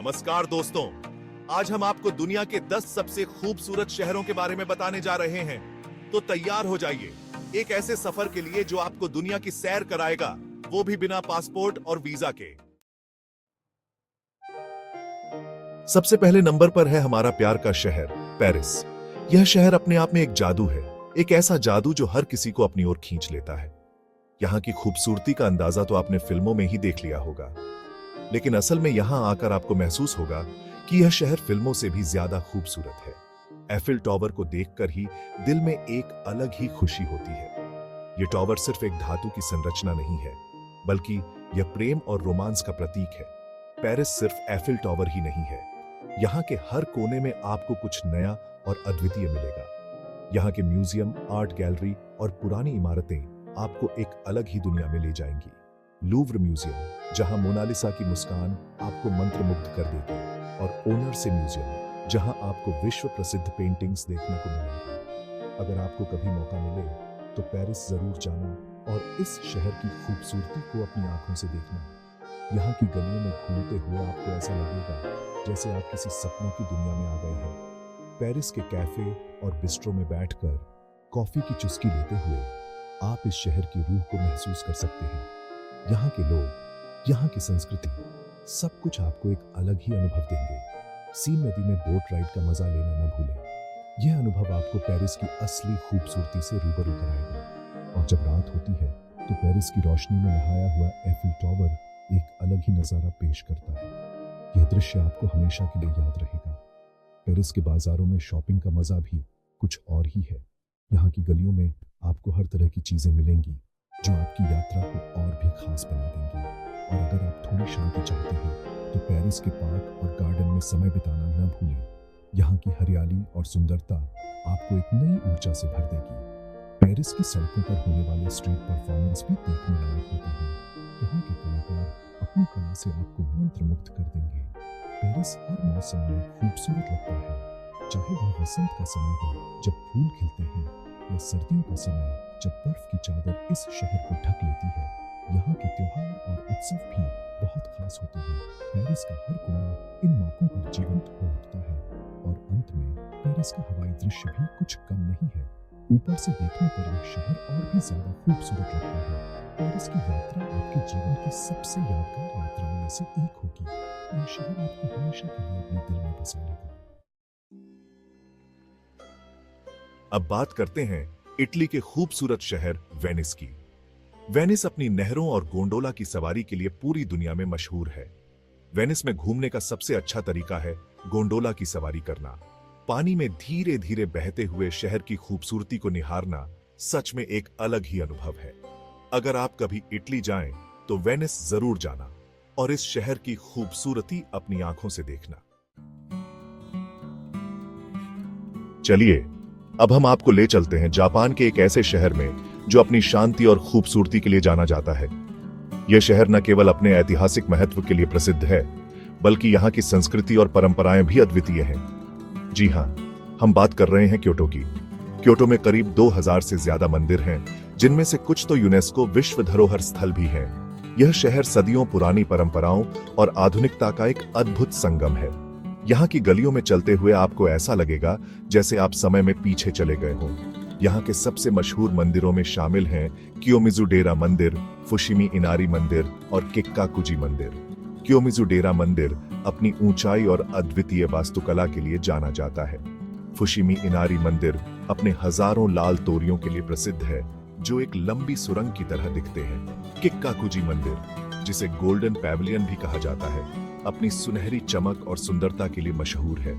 नमस्कार दोस्तों, आज हम आपको दुनिया के 10 सबसे खूबसूरत शहरों के बारे में बताने जा रहे हैं। तो तैयार हो जाइए एक ऐसे सफर के लिए जो आपको दुनिया की सैर कराएगा, वो भी बिना पासपोर्ट और वीजा के। सबसे पहले नंबर पर है हमारा प्यार का शहर पेरिस। यह शहर अपने आप में एक जादू है, एक ऐसा जादू जो हर किसी को अपनी ओर खींच लेता है। यहाँ की खूबसूरती का अंदाजा तो आपने फिल्मों में ही देख लिया होगा, लेकिन असल में यहां आकर आपको महसूस होगा कि यह शहर फिल्मों से भी ज्यादा खूबसूरत है। एफिल टॉवर को देखकर ही दिल में एक अलग ही खुशी होती है। यह टॉवर सिर्फ एक धातु की संरचना नहीं है, बल्कि यह प्रेम और रोमांस का प्रतीक है। पेरिस सिर्फ एफिल टॉवर ही नहीं है, यहाँ के हर कोने में आपको कुछ नया और अद्वितीय मिलेगा। यहाँ के म्यूजियम, आर्ट गैलरी और पुरानी इमारतें आपको एक अलग ही दुनिया में ले जाएंगी। लूव्र म्यूजियम, जहां मोनालिसा की मुस्कान आपको मंत्रमुग्ध कर देगी, और ओनरसे म्यूजियम, जहां आपको विश्व प्रसिद्ध पेंटिंग्स देखने को मिलेंगी। अगर आपको कभी मौका मिले तो पेरिस जरूर जाना और इस शहर की खूबसूरती को अपनी आंखों से देखना। यहाँ की गलियों में घूमते हुए आपको ऐसा लगेगा जैसे आप किसी सपनों की दुनिया में आ गए हैं। पेरिस के कैफे और बिस्ट्रो में बैठकर कॉफी की चुस्की लेते हुए आप इस शहर की रूह को महसूस कर सकते हैं। यहाँ के लोग, यहाँ की संस्कृति, सब कुछ आपको एक अलग ही अनुभव देंगे। सीन नदी में बोट राइड का मजा लेना न भूलें। यह अनुभव आपको पेरिस की असली खूबसूरती से रूबरू कराएगा। और जब रात होती है तो पेरिस की रोशनी में नहाया हुआ एफिल टॉवर एक अलग ही नजारा पेश करता है। यह दृश्य आपको हमेशा के लिए याद रहेगा। पेरिस के बाजारों में शॉपिंग का मजा भी कुछ और ही है। यहाँ की गलियों में आपको हर तरह की चीजें मिलेंगी जो आपकी यात्रा को और भी खास बना देंगी। और अगर आप थोड़ी शांति चाहते हैं तो पेरिस के पार्क और गार्डन में समय बिताना न भूलें। यहाँ की हरियाली और सुंदरता आपको एक नई ऊर्जा से भर देगी। पेरिस की सड़कों पर होने वाले स्ट्रीट परफॉर्मेंस भी देखने लायक होते हैं। यहाँ के कलाकार अपनी कला से आपको मंत्रमुग्ध कर देंगे। पेरिस हर मौसम में खूबसूरत लगता है, चाहे वह वसंत का समय हो जब फूल खिलते हैं, या सर्दियों का समय जब बर्फ की चादर इस शहर को ढक लेती है। यहाँ के त्योहार और उत्सव भी बहुत खास होते हैं। पेरिस का हर कोना इन मौकों पर जीवंत हो उठता है। और अंत में पेरिस का हवाई दृश्य भी कुछ कम नहीं है। ऊपर से देखने पर यह शहर और भी ज्यादा खूबसूरत लगता है। पेरिस की यात्रा आपके जीवन की सबसे यादगार यात्राओं में से एक होगी। यह शहर आपको हमेशा के लिए अपने दिल में बसा लेगा। अब बात करते हैं इटली के खूबसूरत शहर वेनिस की। वेनिस अपनी नहरों और गोंडोला की सवारी के लिए पूरी दुनिया में मशहूर है। वेनिस में घूमने का सबसे अच्छा तरीका है गोंडोला की सवारी करना। पानी में धीरे धीरे बहते हुए शहर की खूबसूरती को निहारना सच में एक अलग ही अनुभव है। अगर आप कभी इटली जाएं तो वेनिस जरूर जाना और इस शहर की खूबसूरती अपनी आंखों से देखना। चलिए अब हम आपको ले चलते हैं जापान के एक ऐसे शहर में जो अपनी शांति और खूबसूरती के लिए जाना जाता है। यह शहर न केवल अपने ऐतिहासिक महत्व के लिए प्रसिद्ध है, बल्कि यहाँ की संस्कृति और परंपराएं भी अद्वितीय हैं। जी हाँ, हम बात कर रहे हैं क्योटो की। क्योटो में करीब 2000 से ज्यादा मंदिर हैं, जिनमें से कुछ तो यूनेस्को विश्व धरोहर स्थल भी हैं। यह शहर सदियों पुरानी परंपराओं और आधुनिकता का एक अद्भुत संगम है। यहाँ की गलियों में चलते हुए आपको ऐसा लगेगा जैसे आप समय में पीछे चले गए हों। यहाँ के सबसे मशहूर मंदिरों में शामिल हैं कियोमिज़ु डेरा मंदिर, फुशिमी इनारी मंदिर और किक्काकुजी मंदिर। कियोमिज़ु डेरा मंदिर अपनी ऊंचाई और अद्वितीय वास्तुकला के लिए जाना जाता है। फुशिमी इनारी मंदिर अपने हजारों लाल तोरियों के लिए प्रसिद्ध है, जो एक लंबी सुरंग की तरह दिखते हैं। किक्काकुजी मंदिर, जिसे गोल्डन पैविलियन भी कहा जाता है, अपनी सुनहरी चमक और सुंदरता के लिए मशहूर है।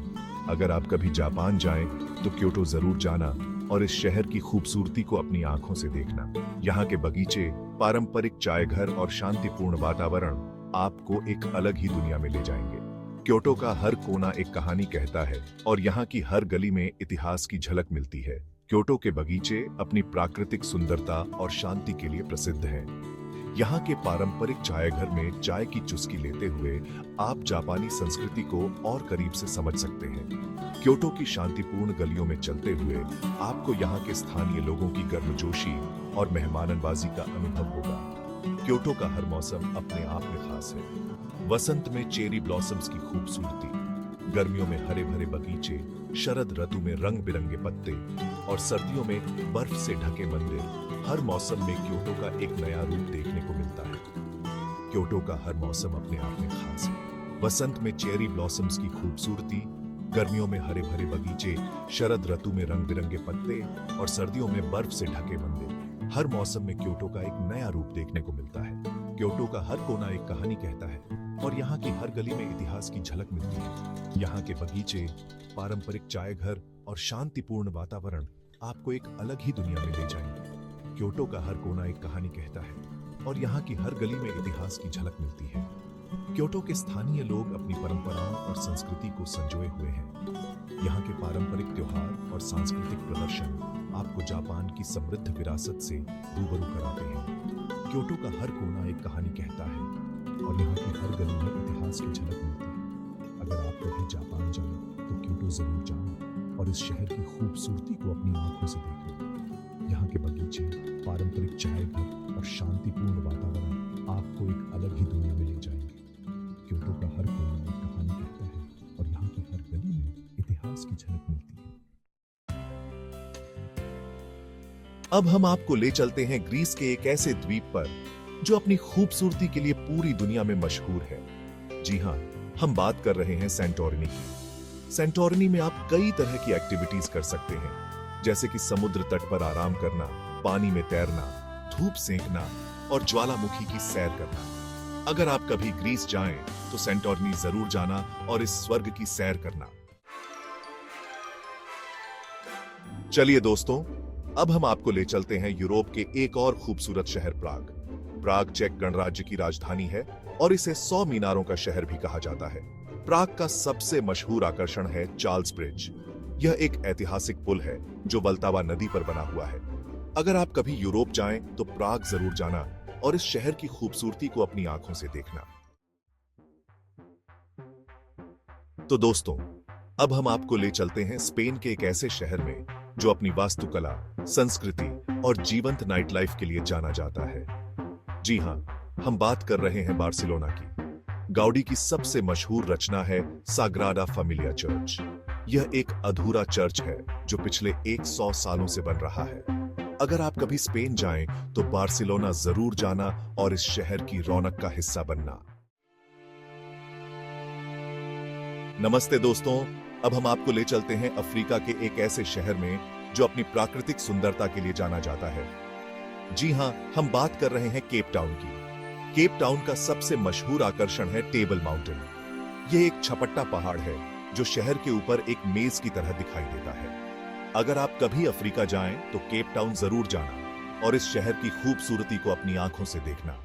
अगर आप कभी जापान जाएं तो क्योटो जरूर जाना और इस शहर की खूबसूरती को अपनी आंखों से देखना। यहाँ के बगीचे, पारंपरिक चाय घर और शांतिपूर्ण वातावरण आपको एक अलग ही दुनिया में ले जाएंगे। क्योटो का हर कोना एक कहानी कहता है और यहाँ की हर गली में इतिहास की झलक मिलती है। क्योटो के बगीचे अपनी प्राकृतिक सुंदरता और शांति के लिए प्रसिद्ध हैं। यहाँ के पारंपरिक चाय घर में चाय की चुस्की लेते हुए आप जापानी संस्कृति को और करीब से समझ सकते हैं। क्योटो की शांतिपूर्ण गलियों में चलते हुए आपको यहाँ के स्थानीय लोगों की गर्मजोशी और मेहमाननवाजी का अनुभव होगा। क्योटो का हर मौसम अपने आप में खास है। वसंत में चेरी ब्लॉसम्स की खूबसूरती, गर्मियों में हरे भरे बगीचे, शरद ऋतु में रंग बिरंगे पत्ते और सर्दियों में बर्फ से ढके मंदिर, हर मौसम में क्योटो का एक नया रूप देखने को मिलता है। क्योटो का हर मौसम अपने आप में खास है। वसंत में चेरी ब्लॉसम्स की खूबसूरती, गर्मियों में हरे भरे बगीचे, शरद ऋतु में रंग बिरंगे पत्ते और सर्दियों में बर्फ से ढके मंदिर, हर मौसम में क्योटो का एक नया रूप देखने को मिलता है। क्योटो का हर कोना एक कहानी कहता है और यहाँ की हर गली में इतिहास की झलक मिलती है। यहाँ के बगीचे, पारंपरिक चाय घर और शांतिपूर्ण वातावरण आपको एक अलग ही दुनिया में ले जाएंगे। क्योटो का हर कोना एक कहानी कहता है और यहाँ की हर गली में इतिहास की झलक मिलती है। क्योटो के स्थानीय लोग अपनी परंपराओं और संस्कृति को संजोए हुए हैं। यहाँ के पारंपरिक त्योहार और सांस्कृतिक प्रदर्शन आपको जापान की समृद्ध विरासत से रूबरू कराते हैं। क्योटो का हर कोना एक कहानी कहता है और यहाँ की हर गली में इतिहास की झलक मिलती है। अगर आप कभी जापान जाएं तो क्योटो जरूर जाएं और इस शहर की खूबसूरती को अपनी आंखों से देखें। यहाँ के बगीचे, पारंपरिक चाय घर और शांतिपूर्ण वातावरण आपको एक अलग ही दुनिया में ले जाएंगे। क्योटो का हर कोना एक कहानी कहता है और यहाँ की हर गली में इतिहास की झलक मिलती है। अब हम आपको ले चलते हैं ग्रीस के एक ऐसे द्वीप पर जो अपनी खूबसूरती के लिए पूरी दुनिया में मशहूर है। जी हां, हम बात कर रहे हैं सेंटोरिनी की। सेंटोरिनी में आप कई तरह की एक्टिविटीज कर सकते हैं, जैसे कि समुद्र तट पर आराम करना, पानी में तैरना, धूप सेंकना और ज्वालामुखी की सैर करना। अगर आप कभी ग्रीस जाएं तो सेंटोरिनी जरूर जाना और इस स्वर्ग की सैर करना। चलिए दोस्तों, अब हम आपको ले चलते हैं यूरोप के एक और खूबसूरत शहर प्राग। प्राग चेक गणराज्य की राजधानी है और इसे 100 मीनारों का शहर भी कहा जाता है। प्राग का सबसे मशहूर आकर्षण है चार्ल्स ब्रिज। यह एक ऐतिहासिक पुल है जो वल्तावा नदी पर बना हुआ है। अगर आप कभी यूरोप जाएं तो प्राग जरूर जाना और इस शहर की खूबसूरती को अपनी आंखों से देखना। तो दोस्तों, अब हम आपको ले चलते हैं स्पेन के एक ऐसे शहर में जो अपनी वास्तुकला, संस्कृति और जीवंत नाइट लाइफ के लिए जाना जाता है। जी हां, हम बात कर रहे हैं बार्सिलोना की। गाउडी की सबसे मशहूर रचना है साग्राडा फैमिलिया चर्च। यह एक अधूरा चर्च है जो पिछले 100 सालों से बन रहा है। अगर आप कभी स्पेन जाएं तो बार्सिलोना जरूर जाना और इस शहर की रौनक का हिस्सा बनना। नमस्ते दोस्तों, अब हम आपको ले चलते हैं अफ्रीका के एक ऐसे शहर में जो अपनी प्राकृतिक सुंदरता के लिए जाना जाता है। जी हां, हम बात कर रहे हैं केप टाउन की। केप टाउन का सबसे मशहूर आकर्षण है टेबल माउंटेन। यह एक छपट्टा पहाड़ है जो शहर के ऊपर एक मेज की तरह दिखाई देता है। अगर आप कभी अफ्रीका जाएं तो केप टाउन जरूर जाना और इस शहर की खूबसूरती को अपनी आंखों से देखना।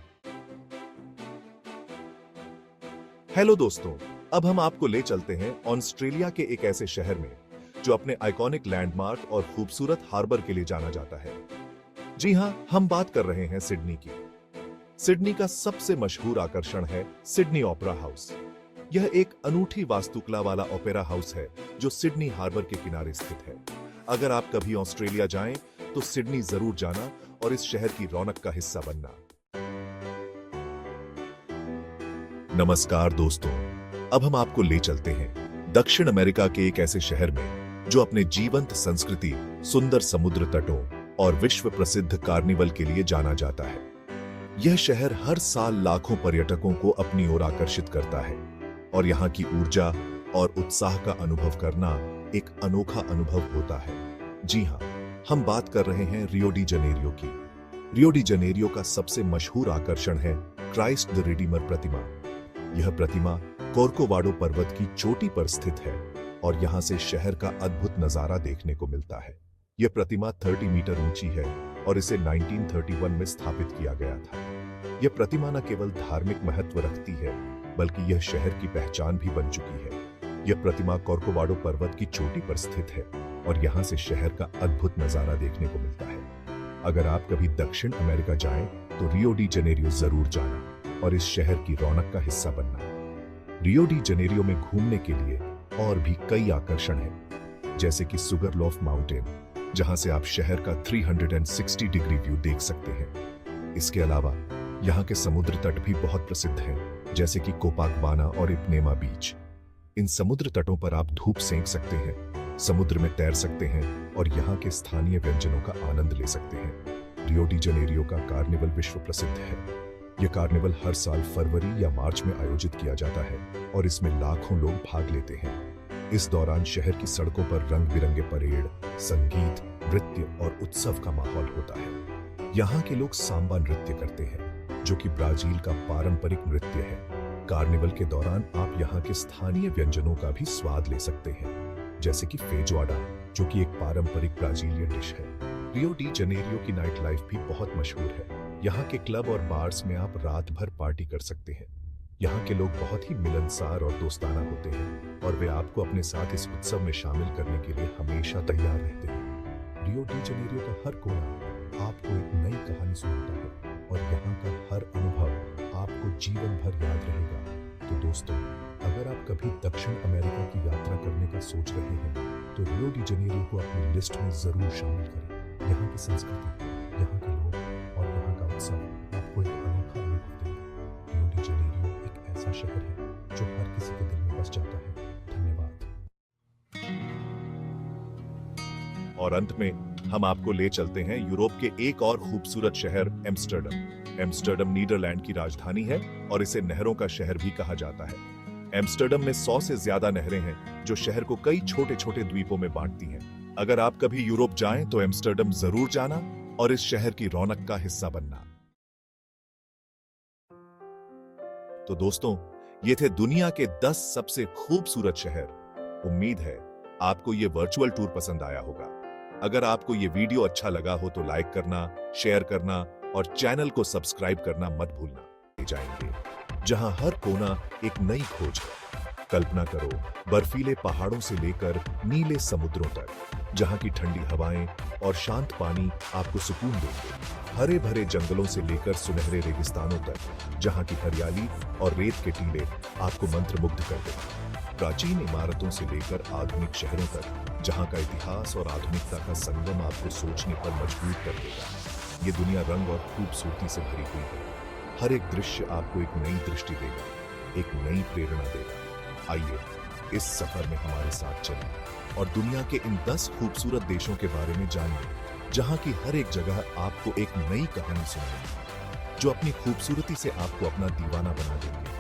हेलो दोस्तों, अब हम आपको ले चलते हैं ऑस्ट्रेलिया के एक ऐसे शहर में जो अपने आइकॉनिक लैंडमार्क और खूबसूरत हार्बर के लिए जाना जाता है। जी हां, हम बात कर रहे हैं सिडनी की। सिडनी का सबसे मशहूर आकर्षण है सिडनी ओपेरा हाउस। यह एक अनूठी वास्तुकला वाला ओपेरा हाउस है जो सिडनी हार्बर के किनारे स्थित है। अगर आप कभी ऑस्ट्रेलिया जाएं तो सिडनी जरूर जाना और इस शहर की रौनक का हिस्सा बनना। नमस्कार दोस्तों, अब हम आपको ले चलते हैं दक्षिण अमेरिका के एक ऐसे शहर में जो अपने जीवंत संस्कृति, सुंदर समुद्र तटों और विश्व प्रसिद्ध कार्निवल के लिए जाना जाता है। यह शहर हर साल लाखों पर्यटकों को अपनी ओर आकर्षित करता है और यहाँ की ऊर्जा और उत्साह का अनुभव करना एक अनोखा अनुभव होता है। जी हाँ, हम बात कर रहे हैं रियो डी जनेरियो की। रियो डी जनेरियो का सबसे मशहूर आकर्षण है क्राइस्ट द रिडीमर प्रतिमा। यह प्रतिमा कोर्कोवाडो पर्वत की चोटी पर स्थित है और यहाँ से शहर का अद्भुत नजारा देखने को मिलता है। यह प्रतिमा 30 मीटर ऊंची है और इसे 1931 में स्थापित किया गया था। यह प्रतिमा न केवल धार्मिक महत्व रखती है बल्कि यह शहर की पहचान भी बन चुकी है। यह प्रतिमा कोर्कोवाडो पर्वत की चोटी पर स्थित है और यहाँ से शहर का अद्भुत नजारा देखने को मिलता है। अगर आप कभी दक्षिण अमेरिका जाएं तो रियो डी जनेरियो जरूर जाना और इस शहर की रौनक का हिस्सा बनना। रियो डी जनेरियो में घूमने के लिए और भी कई आकर्षण हैं, जैसे कि सुगरलोफ माउंटेन, जहां से आप शहर का 360 डिग्री व्यू देख सकते हैं। इसके अलावा यहाँ के समुद्र तट भी बहुत प्रसिद्ध हैं, जैसे कि कोपाकबाना और इपनेमा बीच। इन समुद्र तटों पर आप धूप सेंक सकते हैं, समुद्र में तैर सकते हैं और यहाँ के स्थानीय व्यंजनों का आनंद ले सकते हैं। रियो डी जनेरियो का कार्निवल विश्व प्रसिद्ध है। यह कार्निवल हर साल फरवरी या मार्च में आयोजित किया जाता है और इसमें लाखों लोग भाग लेते हैं। इस दौरान शहर की सड़कों पर रंग बिरंगे परेड, संगीत, नृत्य और उत्सव का माहौल होता है। यहाँ के लोग सांबा नृत्य करते हैं, जो कि ब्राजील का पारंपरिक नृत्य है। कार्निवल के दौरान आप यहाँ के स्थानीय व्यंजनों का भी स्वाद ले सकते हैं, जैसे कि फेजवाडा, जो कि एक पारंपरिक ब्राजीलियन डिश है। रियो डी जनेरियो की नाइट लाइफ भी बहुत मशहूर है। यहाँ के क्लब और बार्स में आप रात भर पार्टी कर सकते हैं। यहाँ के लोग बहुत ही मिलनसार और दोस्ताना होते हैं और वे आपको अपने साथ इस उत्सव में शामिल करने के लिए हमेशा तैयार रहते हैं। रियो डी जनेरियो का हर कोना आपको एक नई कहानी सुनाता है और यहाँ का हर अनुभव आपको जीवन भर याद रहेगा। तो दोस्तों, अगर आप कभी दक्षिण अमेरिका की यात्रा करने का सोच रहे हैं, तो रियो डी जनेरियो को अपनी लिस्ट में जरूर शामिल करें। यहाँ की संस्कृति, यहाँ के लोग और यहाँ का उत्सव आपको एक अनोखा अनुभव देगा। रियो डी जनेरियो एक ऐसा शहर है जो हर किसी के दिल में बस जाता है। धन्यवाद। और अंत में हम आपको ले चलते हैं यूरोप के एक और खूबसूरत शहर एम्स्टर्डम। एम्स्टर्डम नीदरलैंड की राजधानी है और इसे नहरों का शहर भी कहा जाता है। एम्स्टर्डम में 100 से ज्यादा नहरें हैं, जो शहर को कई छोटे छोटे द्वीपों में बांटती हैं। अगर आप कभी यूरोप जाएं तो एम्स्टर्डम जरूर जाना और इस शहर की रौनक का हिस्सा बनना। तो दोस्तों, ये थे दुनिया के 10 सबसे खूबसूरत शहर। उम्मीद है आपको ये वर्चुअल टूर पसंद आया होगा। अगर आपको ये वीडियो अच्छा लगा हो तो लाइक करना, शेयर करना और चैनल को सब्सक्राइब करना मत भूलना। ले जाएंगे जहां हर कोना एक नई खोज है। कल्पना करो, बर्फीले पहाड़ों से लेकर नीले समुद्रों तक, जहां की ठंडी हवाएं और शांत पानी आपको सुकून देंगे। हरे भरे जंगलों से लेकर सुनहरे रेगिस्तानों तक, जहां की हरियाली और रेत के टीले आपको मंत्रमुग्ध कर देंगे। प्राचीन इमारतों से लेकर आधुनिक शहरों तक, जहां का इतिहास और आधुनिकता का संगम आपको सोचने पर मजबूर कर देगा। ये दुनिया रंग और खूबसूरती से भरी हुई है। हर एक दृश्य आपको एक नई दृष्टि देगा, एक नई प्रेरणा देगा। आइए इस सफर में हमारे साथ चलें और दुनिया के इन 10 खूबसूरत देशों के बारे में जानिए, जहां की हर एक जगह आपको एक नई कहानी सुनाएगी, जो अपनी खूबसूरती से आपको अपना दीवाना बना देंगे।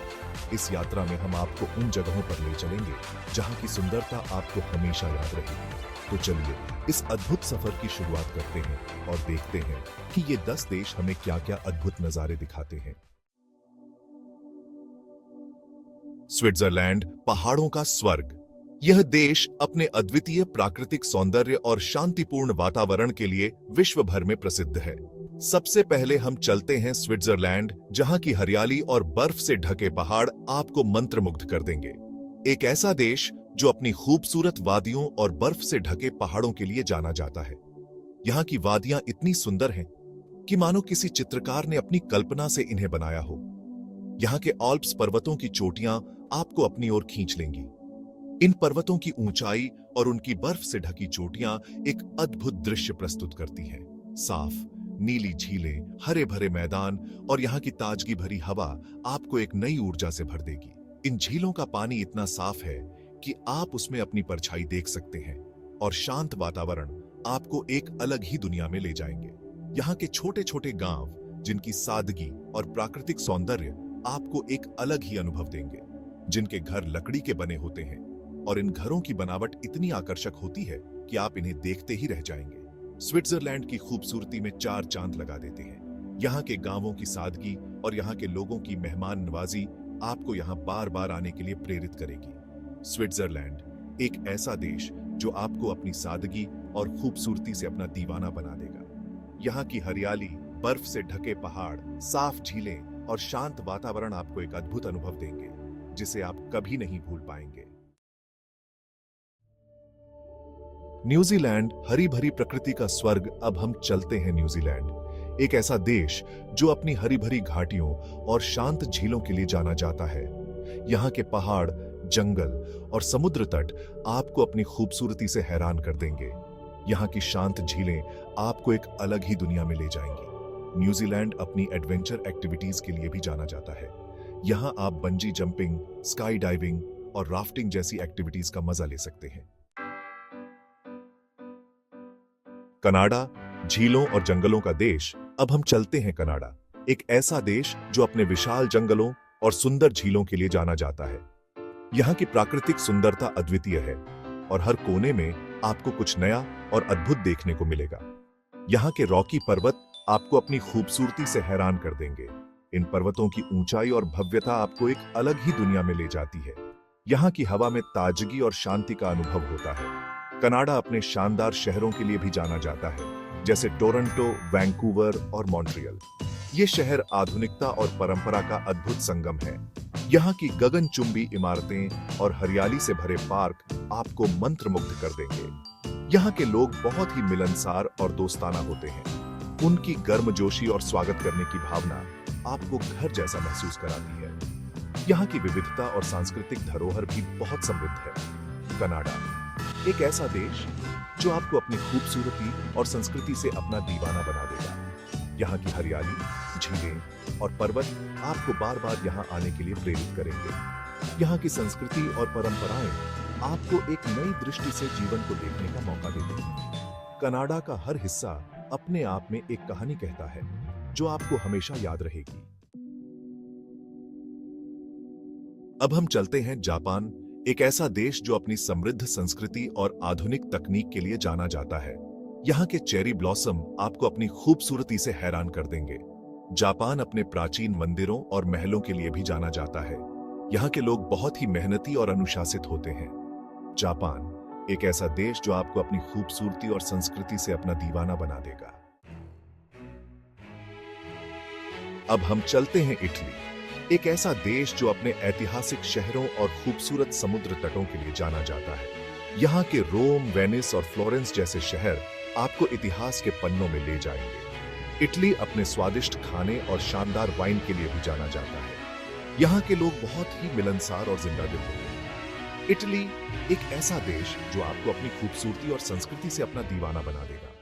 इस यात्रा में हम आपको उन जगहों पर ले चलेंगे जहां की सुंदरता आपको हमेशा याद रहेगी। तो चलिए इस अद्भुत सफर की शुरुआत करते हैं और देखते हैं कि ये 10 देश हमें क्या-क्या अद्भुत नजारे दिखाते हैं। स्विट्जरलैंड, पहाड़ों का स्वर्ग। यह देश अपने अद्वितीय प्राकृतिक सौंदर्य और शांतिपूर्ण वातावरण के लिए विश्व भर में प्रसिद्ध है। सबसे पहले हम चलते हैं स्विट्जरलैंड, जहां की हरियाली और बर्फ से ढके पहाड़ आपको मंत्रमुग्ध कर देंगे। एक ऐसा देश जो अपनी खूबसूरत वादियों और बर्फ से ढके पहाड़ों के लिए जाना जाता है। यहाँ की वादियां इतनी सुंदर हैं कि मानो किसी चित्रकार ने अपनी कल्पना से इन्हें बनाया हो। यहाँ के आल्प्स पर्वतों की चोटियां आपको अपनी ओर खींच लेंगी। इन पर्वतों की ऊंचाई और उनकी बर्फ से ढकी चोटियां एक अद्भुत दृश्य प्रस्तुत करती हैं। साफ नीली झीलें, हरे भरे मैदान और यहाँ की ताजगी भरी हवा आपको एक नई ऊर्जा से भर देगी। इन झीलों का पानी इतना साफ है कि आप उसमें अपनी परछाई देख सकते हैं और शांत वातावरण आपको एक अलग ही दुनिया में ले जाएंगे। यहाँ के छोटे छोटे गांव, जिनकी सादगी और प्राकृतिक सौंदर्य आपको एक अलग ही अनुभव देंगे, जिनके घर लकड़ी के बने होते हैं और इन घरों की बनावट इतनी आकर्षक होती है कि आप इन्हें देखते ही रह जाएंगे। स्विट्जरलैंड की खूबसूरती में 4 चांद लगा देते हैं। यहाँ के गांवों की सादगी और यहाँ के लोगों की मेहमान नवाजी आपको यहाँ बार बार आने के लिए प्रेरित करेगी। स्विट्जरलैंड एक ऐसा देश जो आपको अपनी सादगी और खूबसूरती से अपना दीवाना बना देगा। यहाँ की हरियाली, बर्फ से ढके पहाड़, साफ झीलें और शांत वातावरण आपको एक अद्भुत अनुभव देंगे, जिसे आप कभी नहीं भूल पाएंगे। न्यूजीलैंड, हरी भरी प्रकृति का स्वर्ग। अब हम चलते हैं न्यूजीलैंड, एक ऐसा देश जो अपनी हरी भरी घाटियों और शांत झीलों के लिए जाना जाता है। यहाँ के पहाड़, जंगल और समुद्र तट आपको अपनी खूबसूरती से हैरान कर देंगे। यहाँ की शांत झीलें आपको एक अलग ही दुनिया में ले जाएंगी। न्यूजीलैंड अपनी एडवेंचर एक्टिविटीज के लिए भी जाना जाता है। यहाँ आप बंजी जंपिंग, स्काई डाइविंग और राफ्टिंग जैसी एक्टिविटीज का मजा ले सकते हैं। कनाडा, झीलों और जंगलों का देश। अब हम चलते हैं कनाडा, एक ऐसा देश जो अपने विशाल जंगलों और सुंदर झीलों के लिए जाना जाता है। यहाँ की प्राकृतिक सुंदरता अद्वितीय है और हर कोने में आपको कुछ नया और अद्भुत देखने को मिलेगा। यहाँ के रॉकी पर्वत आपको अपनी खूबसूरती से हैरान कर देंगे। इन पर्वतों की ऊंचाई और भव्यता आपको एक अलग ही दुनिया में ले जाती है। यहाँ की हवा में ताजगी और शांति का अनुभव होता है। कनाडा अपने शानदार शहरों के लिए भी जाना जाता है, जैसे टोरंटो, वैंकूवर और मॉन्ट्रियल। ये शहर आधुनिकता और परंपरा का अद्भुत संगम है। यहाँ की गगनचुंबी इमारतें और हरियाली से भरे पार्क आपको मंत्रमुग्ध कर देंगे। यहाँ के लोग बहुत ही मिलनसार और दोस्ताना होते हैं। उनकी गर्मजोशी और स्वागत करने की भावना आपको घर जैसा महसूस कराती है। यहाँ की विविधता और सांस्कृतिक धरोहर भी बहुत समृद्ध है। कनाडा एक ऐसा देश जो आपको अपनी खूबसूरती और संस्कृति से अपना दीवाना बना देगा। यहाँ की हरियाली, झीलें और पर्वत आपको बार बार यहाँ आने के लिए प्रेरित करेंगे। यहाँ की संस्कृति और परंपराएं आपको एक नई दृष्टि से जीवन को देखने का मौका देती हैं। कनाडा का हर हिस्सा अपने आप में एक कहानी कहता है जो आपको हमेशा याद रहेगी। अब हम चलते हैं जापान, एक ऐसा देश जो अपनी समृद्ध संस्कृति और आधुनिक तकनीक के लिए जाना जाता है। यहाँ के चेरी ब्लॉसम आपको अपनी खूबसूरती से हैरान कर देंगे। जापान अपने प्राचीन मंदिरों और महलों के लिए भी जाना जाता है। यहाँ के लोग बहुत ही मेहनती और अनुशासित होते हैं। जापान एक ऐसा देश जो आपको अपनी खूबसूरती और संस्कृति से अपना दीवाना बना देगा। अब हम चलते हैं इटली, एक ऐसा देश जो अपने ऐतिहासिक शहरों और खूबसूरत समुद्र तटों के लिए जाना जाता है। यहाँ के रोम, वेनिस और फ्लोरेंस जैसे शहर आपको इतिहास के पन्नों में ले जाएंगे। इटली अपने स्वादिष्ट खाने और शानदार वाइन के लिए भी जाना जाता है। यहाँ के लोग बहुत ही मिलनसार और जिंदा दिल होते हैं। इटली एक ऐसा देश जो आपको अपनी खूबसूरती और संस्कृति से अपना दीवाना बना देगा।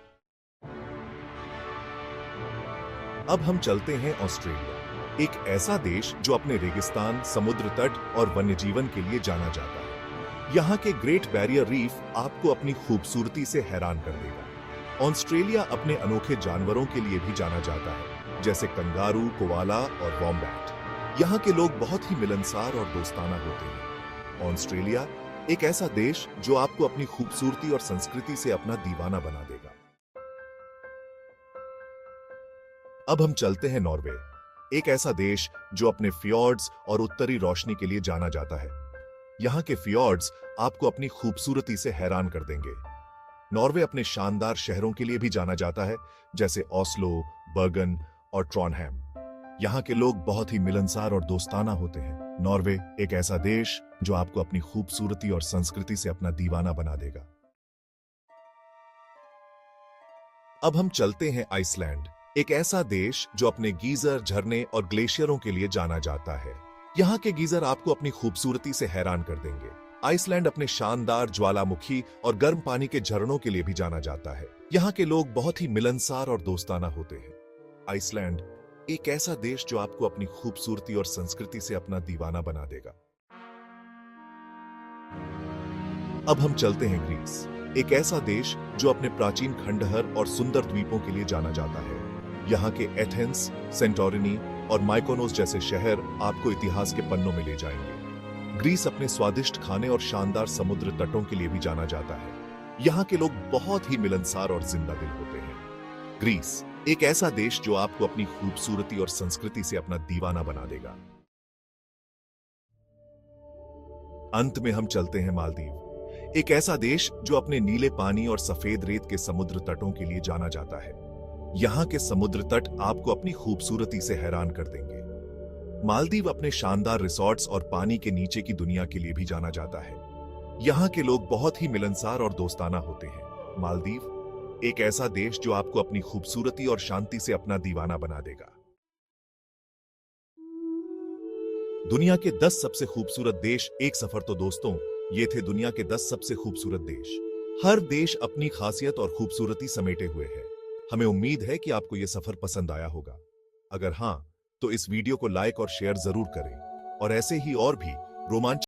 अब हम चलते हैं ऑस्ट्रेलिया, एक ऐसा देश जो अपने रेगिस्तान, समुद्र तट और वन्यजीवन के लिए जाना जाता है। यहाँ के ग्रेट बैरियर रीफ आपको अपनी खूबसूरती से हैरान कर देगा। ऑस्ट्रेलिया अपने अनोखे जानवरों के लिए भी जाना जाता है, जैसे कंगारू, कोआला और वॉम्बैट। यहाँ के लोग बहुत ही मिलनसार और दोस्ताना होते हैं। ऑस्ट्रेलिया एक ऐसा देश जो आपको अपनी खूबसूरती और संस्कृति से अपना दीवाना बना देगा। अब हम चलते हैं नॉर्वे, एक ऐसा देश जो अपने फियोर्ड्स और उत्तरी रोशनी के लिए जाना जाता है। यहाँ के फियोर्ड्स आपको अपनी खूबसूरती से हैरान कर देंगे। नॉर्वे अपने शानदार शहरों के लिए भी जाना जाता है, जैसे ओस्लो, बर्गन और ट्रॉनहैम। यहाँ के लोग बहुत ही मिलनसार और दोस्ताना होते हैं। नॉर्वे एक ऐसा देश जो आपको अपनी खूबसूरती और संस्कृति से अपना दीवाना बना देगा। अब हम चलते हैं आइसलैंड, एक ऐसा देश जो अपने गीजर, झरने और ग्लेशियरों के लिए जाना जाता है। यहाँ के गीजर आपको अपनी खूबसूरती से हैरान कर देंगे। आइसलैंड अपने शानदार ज्वालामुखी और गर्म पानी के झरनों के लिए भी जाना जाता है। यहाँ के लोग बहुत ही मिलनसार और दोस्ताना होते हैं। आइसलैंड एक ऐसा देश जो आपको अपनी खूबसूरती और संस्कृति से अपना दीवाना बना देगा। अब हम चलते हैं ग्रीस, एक ऐसा देश जो अपने प्राचीन खंडहर और सुंदर द्वीपों के लिए जाना जाता है। यहाँ के एथेंस, सेंटोरिनी और माइकोनोस जैसे शहर आपको इतिहास के पन्नों में ले जाएंगे। ग्रीस अपने स्वादिष्ट खाने और शानदार समुद्र तटों के लिए भी जाना जाता है। यहाँ के लोग बहुत ही मिलनसार और जिंदा दिल होते हैं। ग्रीस एक ऐसा देश जो आपको अपनी खूबसूरती और संस्कृति से अपना दीवाना बना देगा। अंत में हम चलते हैं मालदीव, एक ऐसा देश जो अपने नीले पानी और सफेद रेत के समुद्र तटों के लिए जाना जाता है। यहाँ के समुद्र तट आपको अपनी खूबसूरती से हैरान कर देंगे। मालदीव अपने शानदार रिसॉर्ट्स और पानी के नीचे की दुनिया के लिए भी जाना जाता है। यहाँ के लोग बहुत ही मिलनसार और दोस्ताना होते हैं। मालदीव एक ऐसा देश जो आपको अपनी खूबसूरती और शांति से अपना दीवाना बना देगा। दुनिया के 10 सबसे खूबसूरत देश एक सफर। तो दोस्तों, ये थे दुनिया के 10 सबसे खूबसूरत देश। हर देश अपनी खासियत और खूबसूरती समेटे हुए है। हमें उम्मीद है कि आपको यह सफर पसंद आया होगा। अगर हाँ, तो इस वीडियो को लाइक और शेयर जरूर करें और ऐसे ही और भी रोमांच